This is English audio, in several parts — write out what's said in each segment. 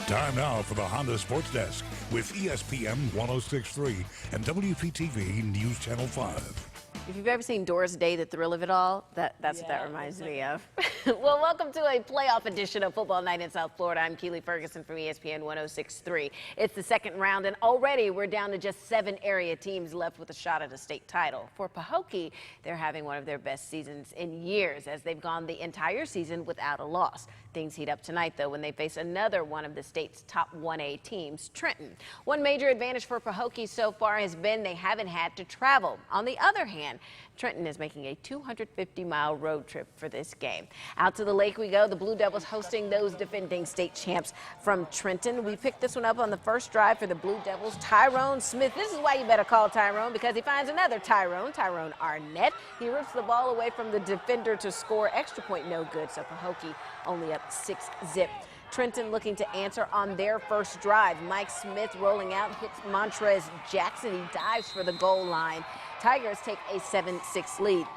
Time now for the Honda Sports Desk with ESPN 106.3 and WPTV NewsChannel 5. If you've ever seen Doris Day, The Thrill of It All, that's what that reminds me of. Well, welcome to a playoff edition of Football Night in South Florida. I'm Keli Ferguson from ESPN 106.3. It's the second round, and already we're down to just 7 area teams left with a shot at a state title. For PAHOKEE, they're having one of their best seasons in years as they've gone the entire season without a loss. Things heat up tonight, though, when they face another one of the state's top 1A teams, Trenton. One major advantage for PAHOKEE so far has been they haven't had to travel. On the other hand, Trenton is making a 250-mile road trip for this game. Out to the lake we go. The Blue Devils hosting those defending state champs from Trenton. We picked this one up on the first drive for the Blue Devils. Tyrone Smith. This is why you better call Tyrone, because he finds another Tyrone Arnett. He rips the ball away from the defender to score. Extra point no good, so PAHOKEE only up 6-zip. Trenton looking to answer on their first drive. Mike Smith rolling out, hits Montrez Jackson. He dives for the goal line. Tigers take a 7-6 lead.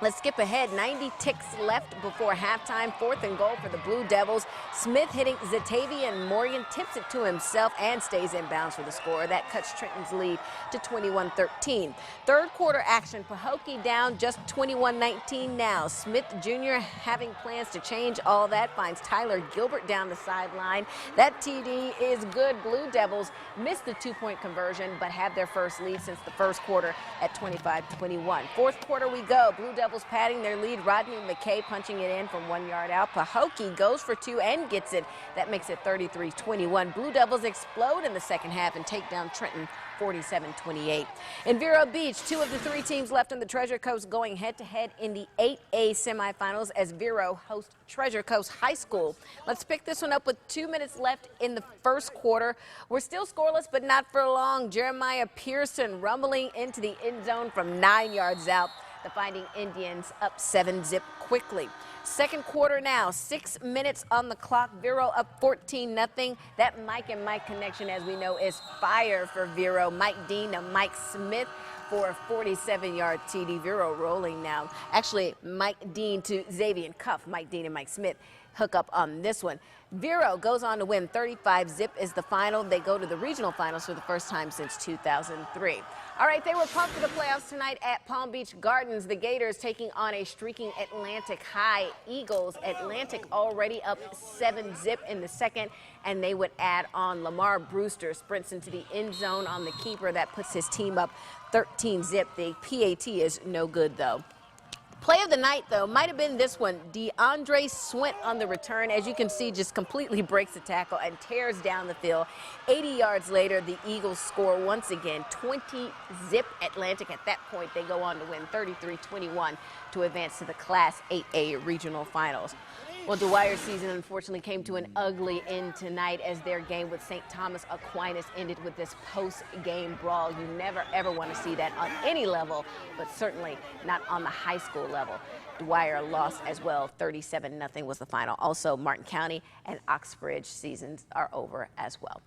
Let's skip ahead. 90 ticks left before halftime. 4th and goal for the Blue Devils. Smith hitting Zatavian Morgan, tips it to himself and stays in bounds for the score. That cuts Trenton's lead to 21-13. Third quarter action. PAHOKEE down just 21-19 now. Smith Jr. having plans to change all that. Finds Tyler Gilbert down the sideline. That TD is good. Blue Devils missed the 2-point conversion but have their first lead since the first quarter at 25-21. Fourth quarter we go. Blue Devils padding their lead. Rodney McKay punching it in from 1 yard out. PAHOKEE goes for 2 and gets it. That makes it 33-21. Blue Devils explode in the second half and take down Trenton 47-28. In Vero Beach, 2 of the 3 teams left on the Treasure Coast going head-to-head in the 8A semifinals as Vero hosts Treasure Coast High School. Let's pick this one up with 2 minutes left in the first quarter. We're still scoreless, but not for long. Jeremiah Pearson rumbling into the end zone from 9 yards out. The Fighting Indians up 7-zip quickly. Second quarter now, 6 minutes on the clock. Vero up 14-0. That Mike and Mike connection, as we know, is fire for Vero. Mike Dean to Mike Smith for a 47-yard TD. Vero rolling now. Actually, Mike Dean to Xavier Cuff. Mike Dean and Mike Smith hook up on this one. Vero goes on to win. 35-zip is the final. They go to the regional finals for the first time since 2003. All right, they were pumped for the playoffs tonight at Palm Beach Gardens. The Gators taking on a streaking Atlantic High Eagles. Atlantic already up 7-zip in the second, and they would add on. Lamar Brewster sprints into the end zone on the keeper. That puts his team up 13-zip. The PAT is no good, though. Play of the night, though, might have been this one. DeAndre Swint on the return. As you can see, just completely breaks the tackle and tears down the field. 80 yards later, the Eagles score once again. 20-zip Atlantic. At that point, they go on to win 33-21 to advance to the Class 8A regional finals. Well, DWYER's season unfortunately came to an ugly end tonight as their game with St. Thomas Aquinas ended with this post-game brawl. You never, ever want to see that on any level, but certainly not on the high school level. DWYER lost as well. 37-0 was the final. Also, Martin County and Oxbridge seasons are over as well.